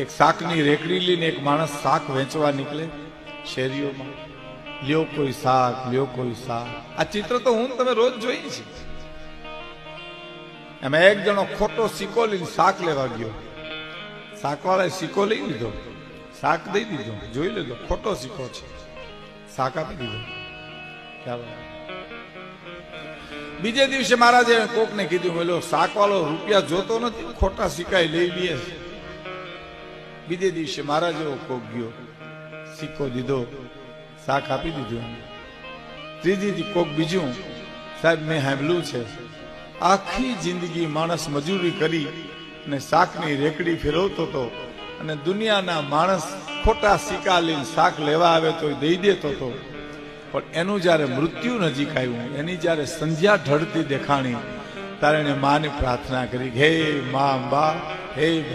એક શાકની રેકડી લઈને એક માણસ શાક વેચવા નીકળે શેરીઓમાં, લ્યો કોઈ શાક, લ્યો કોઈ શાક. આ ચિત્ર તો હું તમે રોજ જોઈ છે. એમાં એક જણો ખોટો સિક્કો લઈને શાક લેવા ગયો. શાકવાળાએ સિક્કો લઈ લીધો, શાક દઈ દીધો, જોઈ લીધો ખોટો સિક્કો છે, શાક આપી દીધો. બીજે દિવસે મહારાજે કોકને કીધું, બોલો શાક વાળો રૂપિયા જોતો નથી, ખોટા સિક્કા લઈ લે. બીજે દિવસે મહારાજ એવો કોક ગયો, સિક્કો દીધો, શાક આપી દીધું. ત્રીજી કોક બીજું, સાહેબ મેં સાંભળ્યું છે આખી જિંદગી માણસ મજૂરી કરી અને શાકની રેકડી ફેરવતો હતો અને દુનિયાના માણસ ખોટા સિક્કા લઈને શાક લેવા આવે તો દઈ દેતો હતો, પણ એનું જયારે મૃત્યુ નજીક આવ્યું, એની જયારે સંધ્યા ઢળતી દેખાણી, ત્યારે એને માની પ્રાર્થના કરી, હે મા અંબા, હે